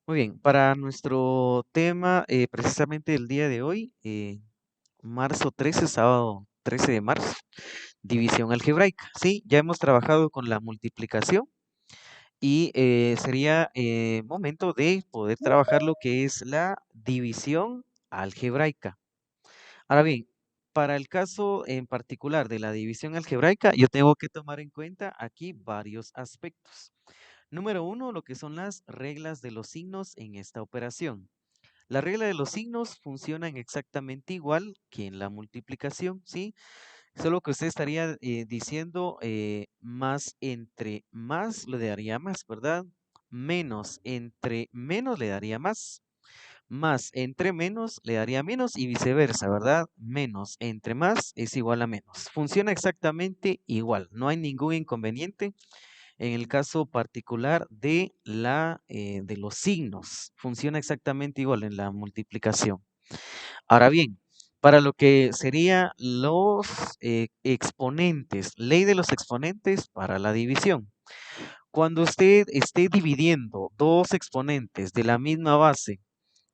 Muy bien, para nuestro tema, precisamente el día de hoy, marzo 13, sábado 13 de marzo, división algebraica. Sí, ya hemos trabajado con la multiplicación y sería momento de poder trabajar lo que es la división algebraica. Ahora bien, para el caso en particular de la división algebraica, yo tengo que tomar en cuenta aquí varios aspectos. Número uno, lo que son las reglas de los signos en esta operación. La regla de los signos funcionan exactamente igual que en la multiplicación, ¿sí? Solo que usted estaría diciendo más entre más le daría más, ¿verdad? Menos entre menos le daría más entre menos le daría menos y viceversa, ¿verdad? Menos entre más es igual a menos. Funciona exactamente igual, no hay ningún inconveniente en el caso particular de de los signos. Funciona exactamente igual en la multiplicación. Ahora bien, para lo que sería los exponentes, ley de los exponentes para la división. Cuando usted esté dividiendo dos exponentes de la misma base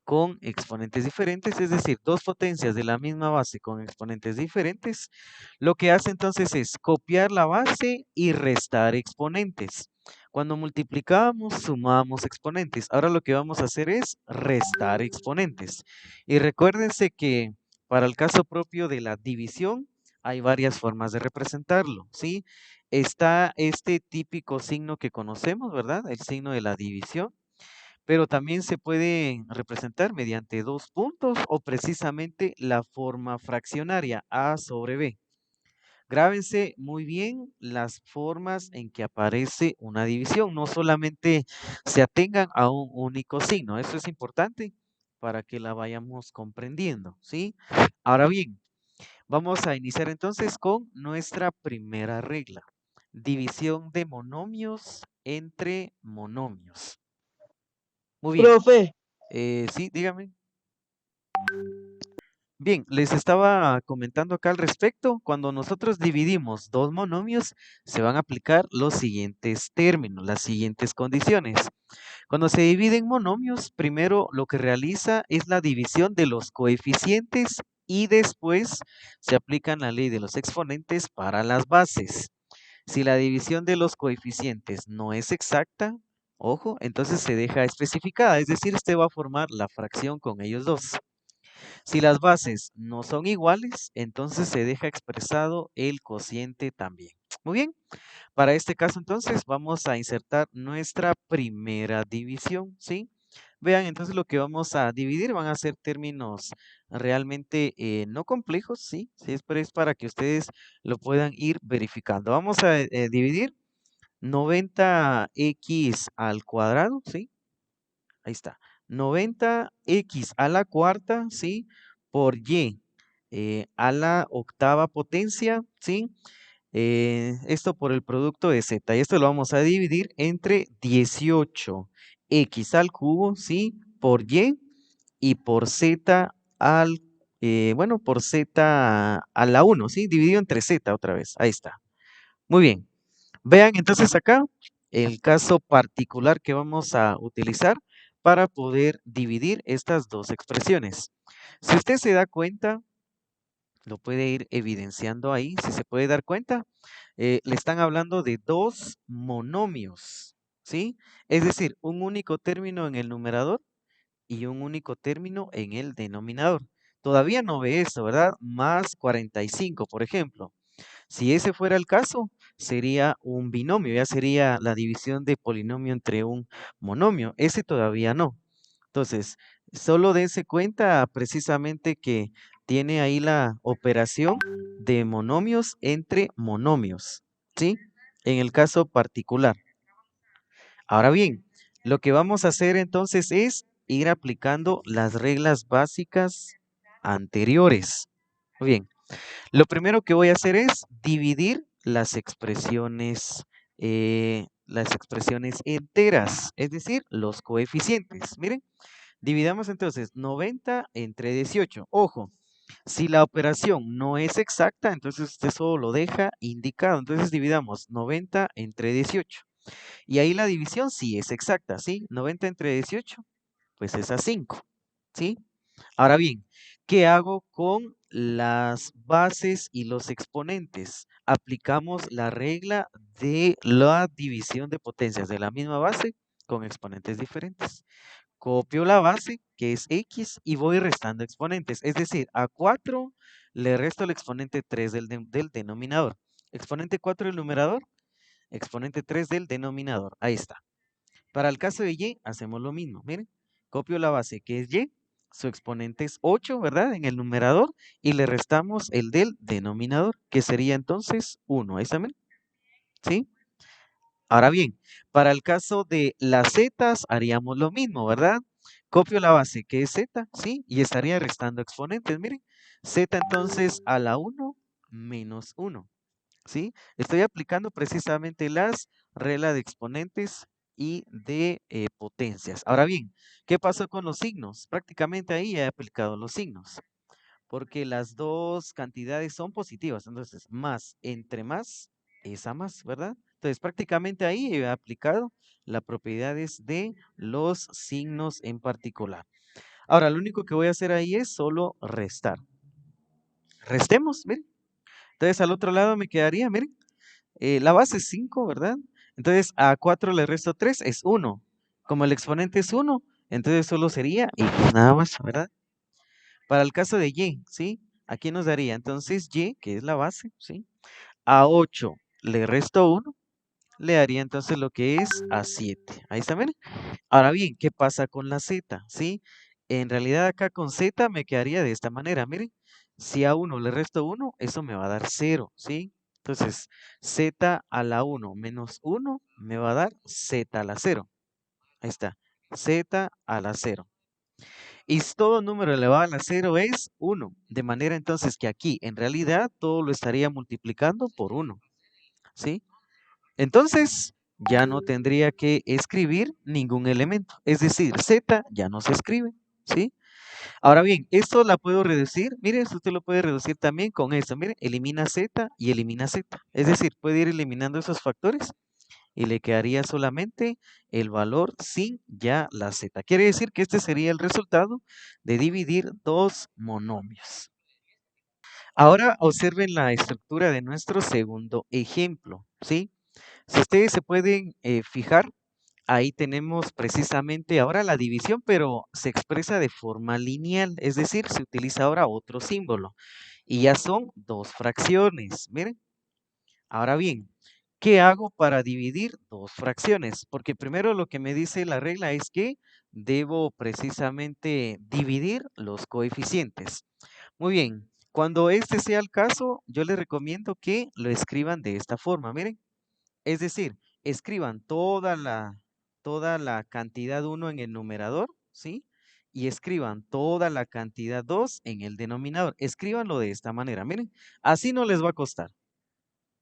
con exponentes diferentes, es decir, dos potencias de la misma base con exponentes diferentes, lo que hace entonces es copiar la base y restar exponentes. Cuando multiplicábamos, sumábamos exponentes. Ahora lo que vamos a hacer es restar exponentes. Y recuérdense que para el caso propio de la división, hay varias formas de representarlo, ¿sí? Está este típico signo que conocemos, ¿verdad? El signo de la división, pero también se puede representar mediante dos puntos o precisamente la forma fraccionaria A sobre B. Grábense muy bien las formas en que aparece una división, no solamente se atengan a un único signo, eso es importante para que la vayamos comprendiendo, ¿sí? Ahora bien, vamos a iniciar entonces con nuestra primera regla, división de monomios entre monomios. Muy bien. Profe, Sí, dígame. Bien, les estaba comentando acá al respecto. Cuando nosotros dividimos dos monomios, se van a aplicar los siguientes términos, las siguientes condiciones. Cuando se dividen monomios, primero lo que realiza es la división de los coeficientes y después se aplican la ley de los exponentes para las bases. Si la división de los coeficientes no es exacta, ojo, entonces se deja especificada, es decir, usted va a formar la fracción con ellos dos. Si las bases no son iguales, entonces se deja expresado el cociente también. Muy bien, para este caso entonces vamos a insertar nuestra primera división, ¿sí? Vean, entonces lo que vamos a dividir van a ser términos realmente no complejos, ¿sí? Sí, pero es para que ustedes lo puedan ir verificando. Vamos a dividir 90x al cuadrado, ¿sí? Ahí está. 90x a la cuarta, ¿sí? Por y a la octava potencia, ¿sí? Esto por el producto de z. Y esto lo vamos a dividir entre 18x al cubo, ¿sí? Por y por z bueno, por z a la 1, ¿sí? Dividido entre z otra vez. Ahí está. Muy bien. Vean entonces acá el caso particular que vamos a utilizar para poder dividir estas dos expresiones. Si usted se da cuenta, lo puede ir evidenciando ahí, si se puede dar cuenta, le están hablando de dos monomios, ¿sí? Es decir, un único término en el numerador y un único término en el denominador. Todavía no ve esto, ¿verdad? Más 45, por ejemplo. Si ese fuera el caso, sería un binomio, ya sería la división de polinomio entre un monomio. Ese todavía no. Entonces, solo dense cuenta precisamente que tiene ahí la operación de monomios entre monomios, ¿sí? En el caso particular. Ahora bien, lo que vamos a hacer entonces es ir aplicando las reglas básicas anteriores. Muy bien. Lo primero que voy a hacer es dividir las expresiones enteras, es decir, los coeficientes. Miren, dividamos entonces 90 entre 18. Ojo, si la operación no es exacta, entonces usted solo lo deja indicado. Entonces dividamos 90 entre 18. Y ahí la división sí es exacta, ¿sí? 90 entre 18. pues es a 5, ¿sí? Ahora bien, ¿qué hago con las bases y los exponentes? Aplicamos la regla de la división de potencias de la misma base con exponentes diferentes. Copio la base, que es x, y voy restando exponentes. Es decir, a 4 le resto el exponente 3 del denominador. Exponente 4 del numerador, exponente 3 del denominador. Ahí está. Para el caso de y, hacemos lo mismo. Miren, copio la base, que es y, su exponente es 8, ¿verdad? En el numerador, y le restamos el del denominador, que sería entonces 1. Ahí está, miren. ¿Sí? Ahora bien, para el caso de las zetas haríamos lo mismo, ¿verdad? Copio la base que es z, ¿sí? Y estaría restando exponentes, miren. Z entonces a la 1 menos 1, ¿sí? Estoy aplicando precisamente las reglas de exponentes y de potencias. Ahora bien, ¿qué pasó con los signos? Prácticamente ahí he aplicado los signos, porque las dos cantidades son positivas. Entonces, más entre más es a más, ¿verdad? Entonces, prácticamente ahí he aplicado las propiedades de los signos en particular. Ahora, lo único que voy a hacer ahí es solo restar. Restemos, miren. Entonces, al otro lado me quedaría, miren, la base es 5, ¿verdad? Entonces, a 4 le resto 3, es 1. Como el exponente es 1, entonces solo sería y nada más, ¿verdad? Para el caso de y, ¿sí? Aquí nos daría entonces y, que es la base, ¿sí? A 8 le resto 1, le daría entonces lo que es a 7. Ahí está, miren. Ahora bien, ¿qué pasa con la z? ¿Sí? En realidad acá con z me quedaría de esta manera, miren. Si a 1 le resto 1, eso me va a dar 0, ¿sí? Entonces, z a la 1 menos 1 me va a dar z a la 0. Ahí está, z a la 0. Y todo número elevado a la 0 es 1. De manera entonces que aquí, en realidad, todo lo estaría multiplicando por 1. ¿Sí? Entonces, ya no tendría que escribir ningún elemento. Es decir, z ya no se escribe. ¿Sí? Ahora bien, esto la puedo reducir. Mire, esto usted lo puede reducir también con esto. Mire, elimina z y elimina z. Es decir, puede ir eliminando esos factores y le quedaría solamente el valor sin ya la z. Quiere decir que este sería el resultado de dividir dos monomios. Ahora observen la estructura de nuestro segundo ejemplo, ¿sí? Si ustedes se pueden fijar, ahí tenemos precisamente ahora la división, pero se expresa de forma lineal, es decir, se utiliza ahora otro símbolo. Y ya son dos fracciones, miren. Ahora bien, ¿qué hago para dividir dos fracciones? Porque primero lo que me dice la regla es que debo precisamente dividir los coeficientes. Muy bien, cuando este sea el caso, yo les recomiendo que lo escriban de esta forma, miren. Es decir, escriban toda la cantidad 1 en el numerador, ¿sí? Y escriban toda la cantidad 2 en el denominador. Escríbanlo de esta manera, miren. Así no les va a costar.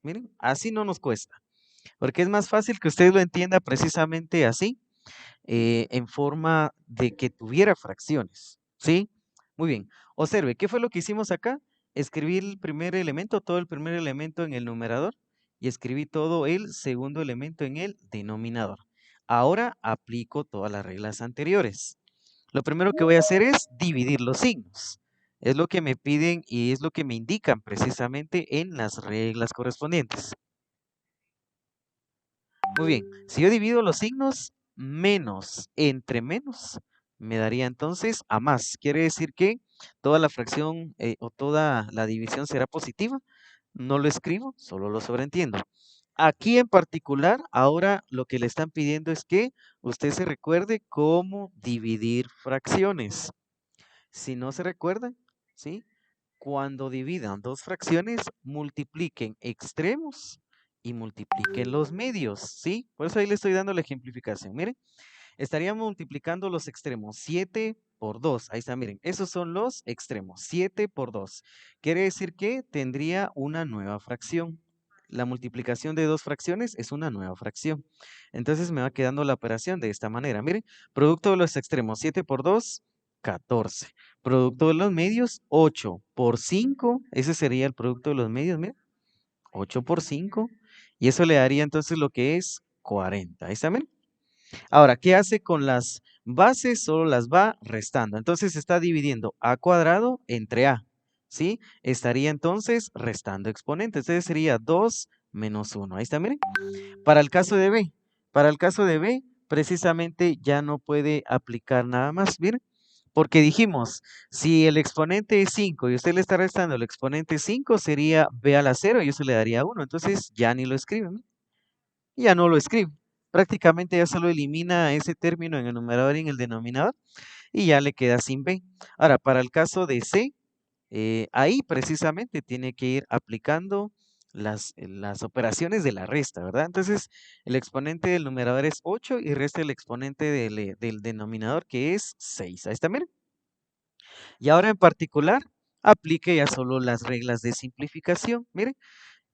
Miren, así no nos cuesta, porque es más fácil que usted lo entienda precisamente así, en forma de que tuviera fracciones, ¿sí? Muy bien, observe, ¿qué fue lo que hicimos acá? Escribí el primer elemento, todo el primer elemento en el numerador y escribí todo el segundo elemento en el denominador. Ahora aplico todas las reglas anteriores. Lo primero que voy a hacer es dividir los signos. Es lo que me piden y es lo que me indican precisamente en las reglas correspondientes. Muy bien, si yo divido los signos, menos entre menos, me daría entonces a más. Quiere decir que toda la fracción o toda la división será positiva. No lo escribo, solo lo sobreentiendo. Aquí en particular, ahora lo que le están pidiendo es que usted se recuerde cómo dividir fracciones. Si no se recuerdan, ¿sí? Cuando dividan dos fracciones, multipliquen extremos y multipliquen los medios, ¿sí? Por eso ahí le estoy dando la ejemplificación. Miren, estaría multiplicando los extremos. 7 por 2. Ahí está, miren. Esos son los extremos. 7 por 2. Quiere decir que tendría una nueva fracción. La multiplicación de dos fracciones es una nueva fracción. Entonces me va quedando la operación de esta manera. Miren, producto de los extremos. 7 por 2, 14. Producto de los medios, 8 por 5. Ese sería el producto de los medios, miren. 8 por 5. Y eso le daría entonces lo que es 40. Ahí está, miren. Ahora, ¿qué hace con las bases? Solo las va restando. Entonces está dividiendo a cuadrado entre a, ¿sí? Estaría entonces restando exponentes. Entonces sería 2 menos 1. Ahí está, miren. Para el caso de B, para el caso de B, precisamente ya no puede aplicar nada más, miren. Porque dijimos, si el exponente es 5 y usted le está restando el exponente 5, sería b a la 0 y eso le daría 1. Entonces ya ni lo escribe, ¿no? Ya no lo escribe. Prácticamente ya solo elimina ese término en el numerador y en el denominador y ya le queda sin b. Ahora, para el caso de C, ahí precisamente tiene que ir aplicando las operaciones de la resta, ¿verdad? Entonces, el exponente del numerador es 8 y resta el exponente del denominador que es 6. Ahí está, miren. Y ahora en particular, aplique ya solo las reglas de simplificación. Miren,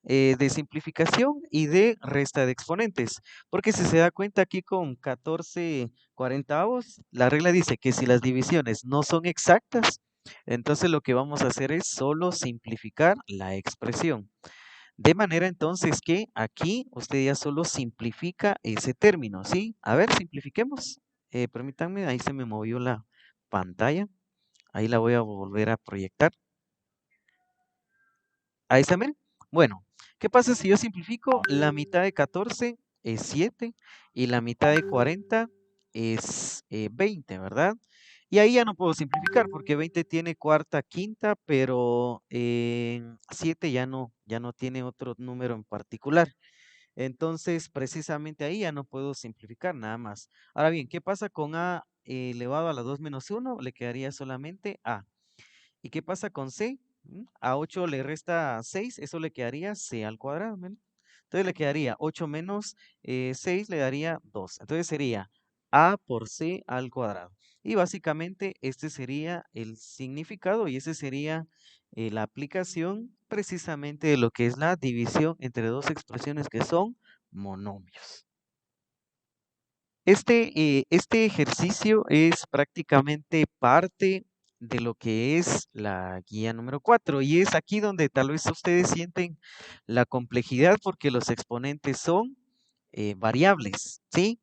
de simplificación y de resta de exponentes. Porque si se da cuenta aquí con 14 cuarentavos, la regla dice que si las divisiones no son exactas, entonces lo que vamos a hacer es solo simplificar la expresión. De manera entonces que aquí usted ya solo simplifica ese término, ¿sí? A ver, simplifiquemos. Permítanme, ahí se me movió la pantalla. Ahí la voy a volver a proyectar. Ahí está, miren. Bueno, ¿qué pasa si yo simplifico? La mitad de 14 es 7 y la mitad de 40 es 20, ¿verdad? Y ahí ya no puedo simplificar porque 20 tiene cuarta, quinta, pero 7 ya no tiene otro número en particular. Entonces, precisamente ahí ya no puedo simplificar nada más. Ahora bien, ¿qué pasa con a elevado a la 2 menos 1? Le quedaría solamente a. ¿Y qué pasa con C? A 8 le resta 6, eso le quedaría C al cuadrado. ¿Ven? Entonces le quedaría 8 menos 6 le daría 2. Entonces sería A por C al cuadrado. Y básicamente este sería el significado y ese sería la aplicación precisamente de lo que es la división entre dos expresiones que son monomios. Este ejercicio es prácticamente parte de lo que es la guía número 4 y es aquí donde tal vez ustedes sienten la complejidad porque los exponentes son variables, ¿sí?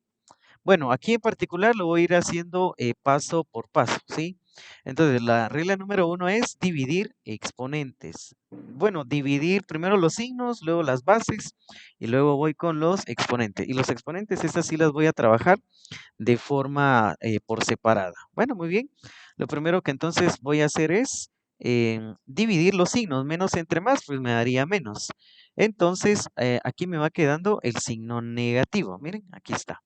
Bueno, aquí en particular lo voy a ir haciendo paso por paso, ¿sí? Entonces, la regla número 1 es dividir exponentes. Bueno, dividir primero los signos, luego las bases y luego voy con los exponentes. Y los exponentes, estas sí las voy a trabajar de forma por separada. Bueno, muy bien. Lo primero que entonces voy a hacer es dividir los signos. Menos entre más, pues me daría menos. Entonces, aquí me va quedando el signo negativo. Miren, aquí está.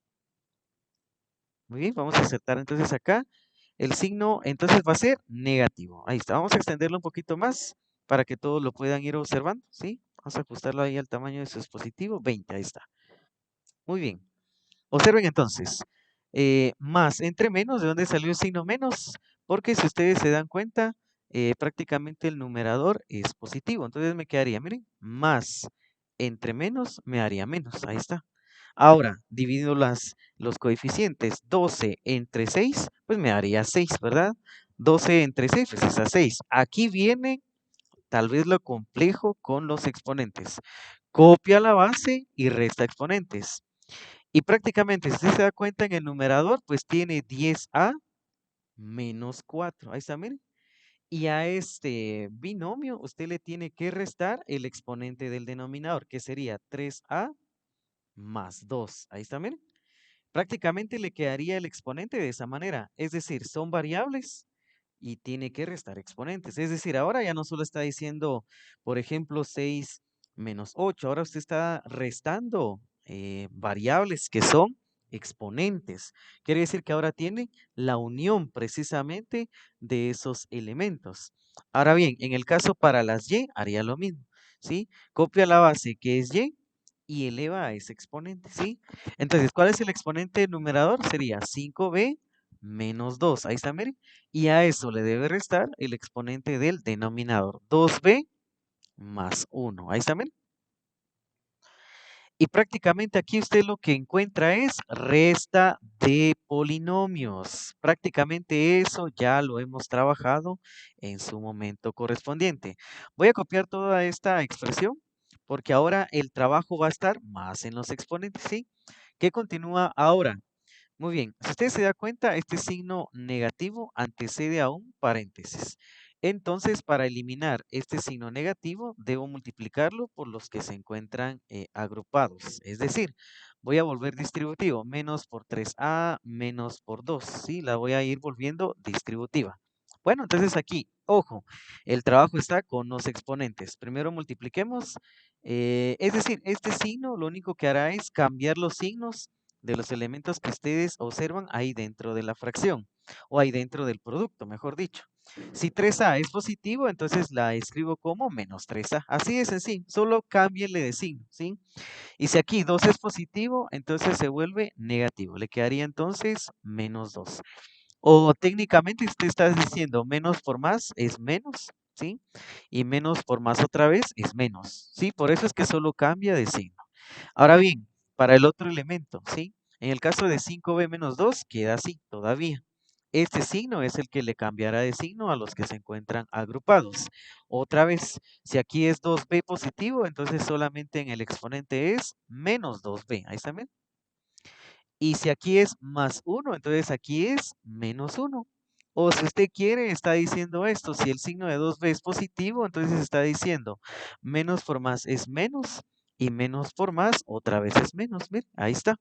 Muy bien, vamos a aceptar entonces acá. El signo entonces va a ser negativo. Ahí está. Vamos a extenderlo un poquito más para que todos lo puedan ir observando. ¿Sí? Vamos a ajustarlo ahí al tamaño de su dispositivo. 20, ahí está. Muy bien. Observen entonces, más entre menos, ¿de dónde salió el signo menos? Porque si ustedes se dan cuenta, prácticamente el numerador es positivo. Entonces me quedaría, miren, más entre menos me haría menos. Ahí está. Ahora, divido los coeficientes 12 entre 6, pues me haría 6, ¿verdad? 12 entre 6, pues es a 6. Aquí viene tal vez lo complejo con los exponentes. Copia la base y resta exponentes. Y prácticamente, si usted se da cuenta en el numerador, pues tiene 10a menos 4. Ahí está, miren. Y a este binomio usted le tiene que restar el exponente del denominador, que sería 3a más 2. Ahí está, miren. Prácticamente le quedaría el exponente de esa manera. Es decir, son variables y tiene que restar exponentes. Es decir, ahora ya no solo está diciendo, por ejemplo, 6 menos 8. Ahora usted está restando variables que son exponentes. Quiere decir que ahora tiene la unión precisamente de esos elementos. Ahora bien, en el caso para las y, haría lo mismo. ¿Sí? Copia la base que es y eleva a ese exponente. ¿Sí? Entonces, ¿cuál es el exponente numerador? Sería 5b menos 2. Ahí está, miren. Y a eso le debe restar el exponente del denominador. 2b más 1. Ahí está, miren. Y prácticamente aquí usted lo que encuentra es resta de polinomios. Prácticamente eso ya lo hemos trabajado en su momento correspondiente. Voy a copiar toda esta expresión porque ahora el trabajo va a estar más en los exponentes, ¿sí? ¿Qué continúa ahora? Muy bien, si usted se da cuenta, este signo negativo antecede a un paréntesis. Entonces, para eliminar este signo negativo, debo multiplicarlo por los que se encuentran agrupados. Es decir, voy a volver distributivo, menos por 3a, menos por 2, ¿sí? La voy a ir volviendo distributiva. Bueno, entonces aquí, ojo, el trabajo está con los exponentes. Primero multipliquemos, es decir, este signo lo único que hará es cambiar los signos de los elementos que ustedes observan ahí dentro de la fracción o ahí dentro del producto, mejor dicho. Si 3a es positivo, entonces la escribo como menos 3a. Así es sencillo, solo cámbienle de signo, ¿sí? Y si aquí 2 es positivo, entonces se vuelve negativo. Le quedaría entonces menos 2. O técnicamente usted está diciendo menos por más es menos, ¿sí? Y menos por más otra vez es menos, ¿sí? Por eso es que solo cambia de signo. Ahora bien, para el otro elemento, ¿sí? En el caso de 5b menos 2, queda así todavía. Este signo es el que le cambiará de signo a los que se encuentran agrupados. Otra vez, si aquí es 2b positivo, entonces solamente en el exponente es menos 2b. Ahí está bien. Y si aquí es más 1, entonces aquí es menos 1. O si usted quiere, está diciendo esto. Si el signo de 2b es positivo, entonces está diciendo menos por más es menos y menos por más otra vez es menos. Miren, ahí está.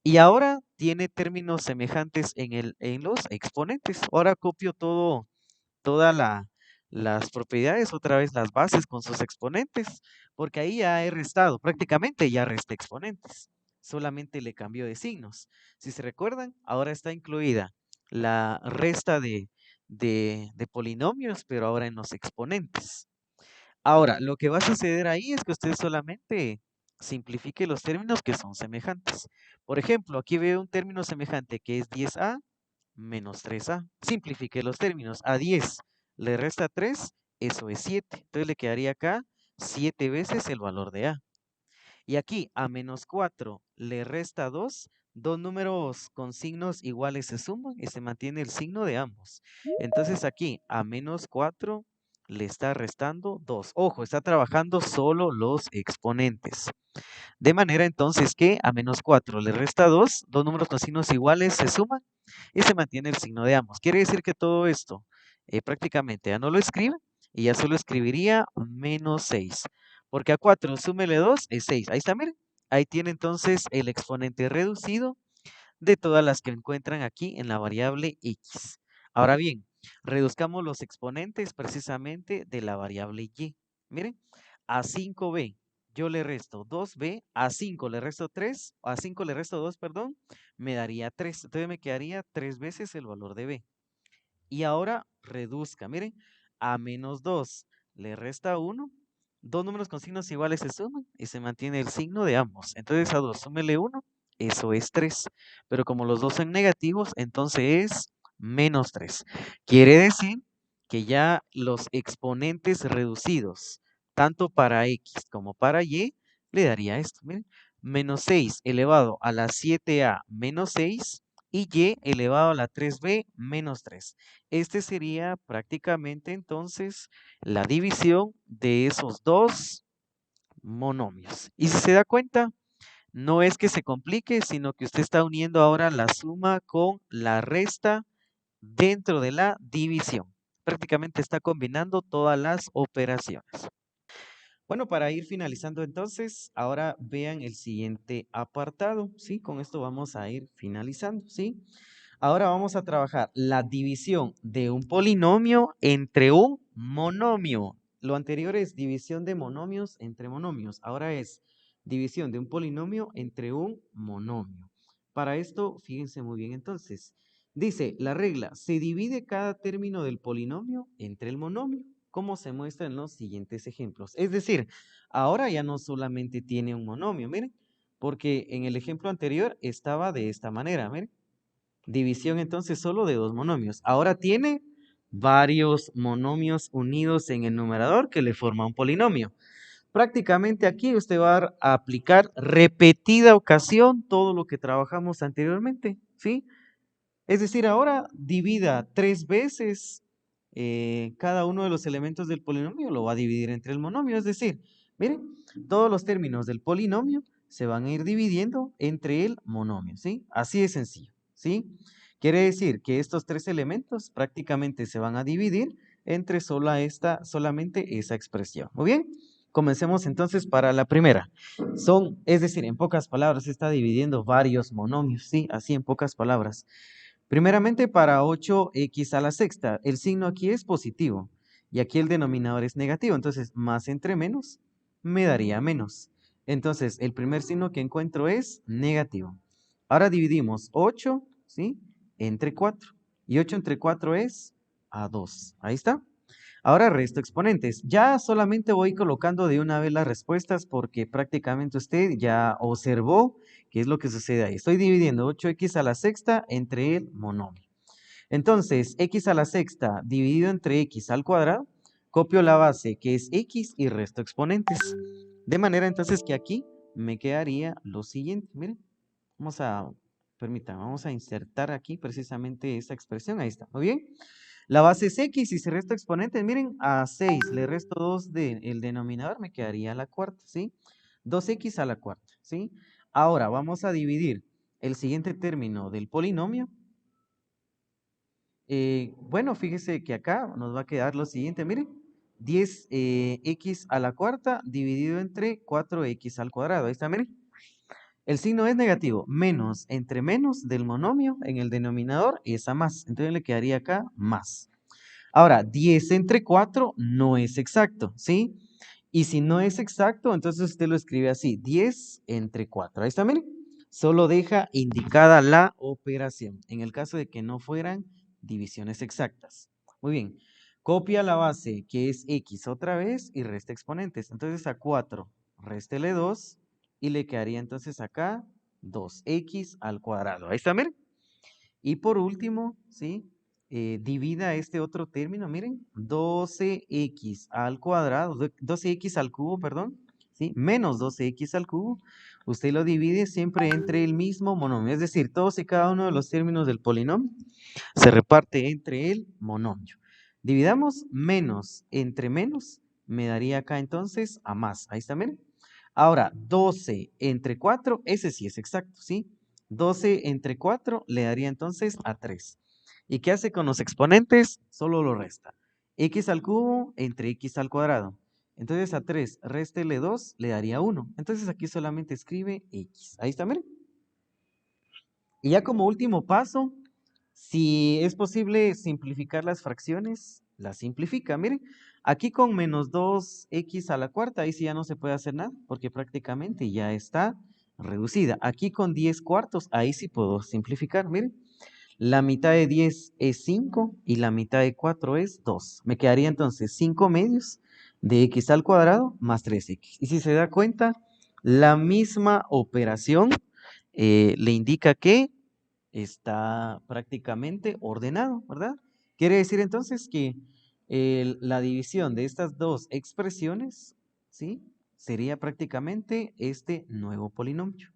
Y ahora tiene términos semejantes en los exponentes. Ahora copio todas las propiedades, otra vez las bases con sus exponentes, porque ahí ya he restado, prácticamente ya resté exponentes, solamente le cambió de signos. Si se recuerdan, ahora está incluida la resta de polinomios, pero ahora en los exponentes. Ahora, lo que va a suceder ahí es que usted solamente simplifique los términos que son semejantes. Por ejemplo, aquí veo un término semejante que es 10a menos 3a. Simplifique los términos. A 10 le resta 3, eso es 7. Entonces le quedaría acá 7 veces el valor de a. Y aquí a menos 4 le resta 2. Dos números con signos iguales se suman y se mantiene el signo de ambos. Entonces aquí a menos 4 le está restando 2. Ojo, está trabajando solo los exponentes. De manera entonces que a menos 4 le resta 2, dos números con signos iguales se suman y se mantiene el signo de ambos. Quiere decir que todo esto prácticamente ya no lo escribe y ya solo escribiría menos 6. Porque a 4 súmele 2 es 6. Ahí está, miren. Ahí tiene entonces el exponente reducido de todas las que encuentran aquí en la variable x. Ahora bien, reduzcamos los exponentes precisamente de la variable y. Miren, a 5b yo le resto 2b, a 5 le resto 3, a 5 le resto 2, perdón, me daría 3. Entonces me quedaría 3 veces el valor de b. Y ahora reduzca, miren, a menos 2 le resta 1, dos números con signos iguales se suman y se mantiene el signo de ambos. Entonces a 2 súmele 1, eso es 3. Pero como los dos son negativos, entonces es menos 3. Quiere decir que ya los exponentes reducidos, tanto para x como para y, le daría esto, miren, menos 6 elevado a la 7a menos 6 y y elevado a la 3b menos 3. Este sería prácticamente entonces la división de esos dos monomios. Y si se da cuenta, no es que se complique, sino que usted está uniendo ahora la suma con la resta dentro de la división. Prácticamente está combinando todas las operaciones. Bueno, para ir finalizando entonces, ahora vean el siguiente apartado, ¿sí? Con esto vamos a ir finalizando, ¿sí? Ahora vamos a trabajar la división de un polinomio entre un monomio. Lo anterior es división de monomios entre monomios. Ahora es división de un polinomio entre un monomio. Para esto, fíjense muy bien entonces. Dice la regla, se divide cada término del polinomio entre el monomio, como se muestra en los siguientes ejemplos. Es decir, ahora ya no solamente tiene un monomio, miren, porque en el ejemplo anterior estaba de esta manera, miren. División entonces solo de dos monomios. Ahora tiene varios monomios unidos en el numerador que le forma un polinomio. Prácticamente aquí usted va a aplicar repetida ocasión todo lo que trabajamos anteriormente, ¿sí? Es decir, ahora divida 3 veces cada uno de los elementos del polinomio, lo va a dividir entre el monomio. Es decir, miren, todos los términos del polinomio se van a ir dividiendo entre el monomio, ¿sí? Así de sencillo. ¿sí? Quiere decir que estos tres elementos prácticamente se van a dividir entre solamente esa expresión. Muy bien, comencemos entonces para la primera. Es decir, en pocas palabras, se está dividiendo varios monomios, ¿sí? Así en pocas palabras. Primeramente para 8x a la sexta, el signo aquí es positivo y aquí el denominador es negativo, entonces más entre menos me daría menos. Entonces el primer signo que encuentro es negativo. Ahora dividimos 8, ¿sí? Entre 4 y 8 entre 4 es a 2. Ahí está. Ahora resto exponentes. Ya solamente voy colocando de una vez las respuestas porque prácticamente usted ya observó qué es lo que sucede ahí. Estoy dividiendo 8x a la sexta entre el monomio. Entonces, x a la sexta dividido entre x al cuadrado, copio la base que es x y resto exponentes. De manera entonces que aquí me quedaría lo siguiente. Miren, permítanme, vamos a insertar aquí precisamente esa expresión. Ahí está, muy bien. La base es x y si resto exponentes, miren, a 6 le resto 2 del denominador, me quedaría la cuarta, ¿sí? 2x a la cuarta, ¿sí? Ahora vamos a dividir el siguiente término del polinomio. Bueno, fíjese que acá nos va a quedar lo siguiente, miren, 10x a la cuarta dividido entre 4x al cuadrado. Ahí está, miren. El signo es negativo, menos entre menos del monomio en el denominador es a más. Entonces le quedaría acá más. Ahora, 10 entre 4 no es exacto, ¿sí? Y si no es exacto, entonces usted lo escribe así, 10 entre 4. Ahí está, miren. Solo deja indicada la operación, en el caso de que no fueran divisiones exactas. Muy bien. Copia la base, que es x otra vez, y resta exponentes. Entonces a 4, réstele 2, y le quedaría entonces acá 2x al cuadrado. Ahí está, miren. Y por último, ¿sí? Divida este otro término, miren, 12x al cuadrado, 12x al cubo, perdón, ¿sí? Menos 12x al cubo, usted lo divide siempre entre el mismo monomio, es decir, todos y cada uno de los términos del polinomio se reparte entre el monomio. Dividamos menos entre menos, me daría acá entonces a más, ahí está, miren. Ahora, 12 entre 4, ese sí es exacto, ¿sí? 12 entre 4 le daría entonces a 3. ¿Y qué hace con los exponentes? Solo lo resta. X al cubo entre x al cuadrado. Entonces a 3, réstele 2, le daría 1. Entonces aquí solamente escribe x. Ahí está, miren. Y ya como último paso, si es posible simplificar las fracciones, las simplifica. Miren, aquí con menos 2x a la cuarta, ahí sí ya no se puede hacer nada, porque prácticamente ya está reducida. Aquí con 10 cuartos, ahí sí puedo simplificar. Miren, la mitad de 10 es 5 y la mitad de 4 es 2. Me quedaría entonces 5 medios de x al cuadrado más 3x. Y si se da cuenta, la misma operación le indica que está prácticamente ordenado, ¿verdad? Quiere decir entonces que la división de estas dos expresiones, ¿sí? Sería prácticamente este nuevo polinomio,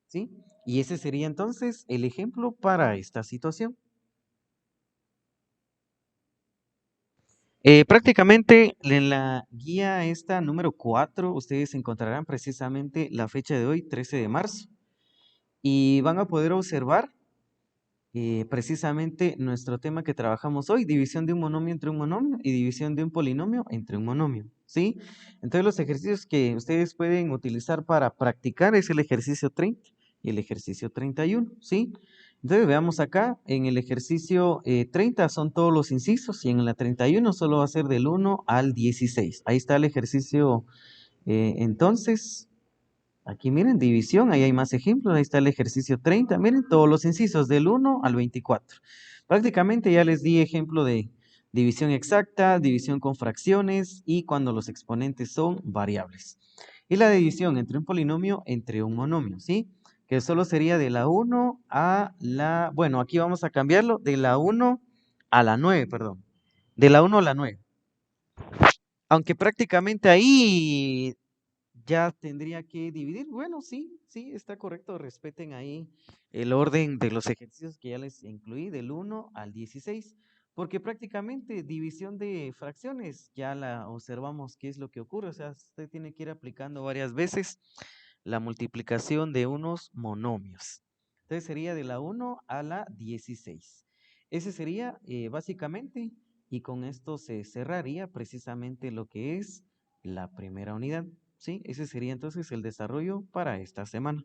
¿sí? Y ese sería entonces el ejemplo para esta situación. Prácticamente en la guía esta número 4, ustedes encontrarán precisamente la fecha de hoy, 13 de marzo, y van a poder observar precisamente nuestro tema que trabajamos hoy, división de un monomio entre un monomio y división de un polinomio entre un monomio, ¿sí? Entonces los ejercicios que ustedes pueden utilizar para practicar es el ejercicio 30 y el ejercicio 31, ¿sí? Entonces veamos acá, en el ejercicio 30 son todos los incisos y en la 31 solo va a ser del 1 al 16. Ahí está el ejercicio entonces. Aquí miren, división, ahí hay más ejemplos, ahí está el ejercicio 30, miren todos los incisos del 1 al 24. Prácticamente ya les di ejemplo de división exacta, división con fracciones y cuando los exponentes son variables. Y la división entre un polinomio entre un monomio, ¿sí? Que solo sería de la 1 a la, bueno, aquí vamos a cambiarlo, de la 1 a la 9, perdón. De la 1 a la 9. Aunque prácticamente ahí ya tendría que dividir. Bueno, sí, sí, está correcto. Respeten ahí el orden de los ejercicios que ya les incluí del 1 al 16, porque prácticamente división de fracciones ya la observamos qué es lo que ocurre. O sea, usted tiene que ir aplicando varias veces la multiplicación de unos monomios. Entonces sería de la 1 a la 16. Ese sería básicamente, y con esto se cerraría precisamente lo que es la primera unidad. ¿Sí? Ese sería entonces el desarrollo para esta semana.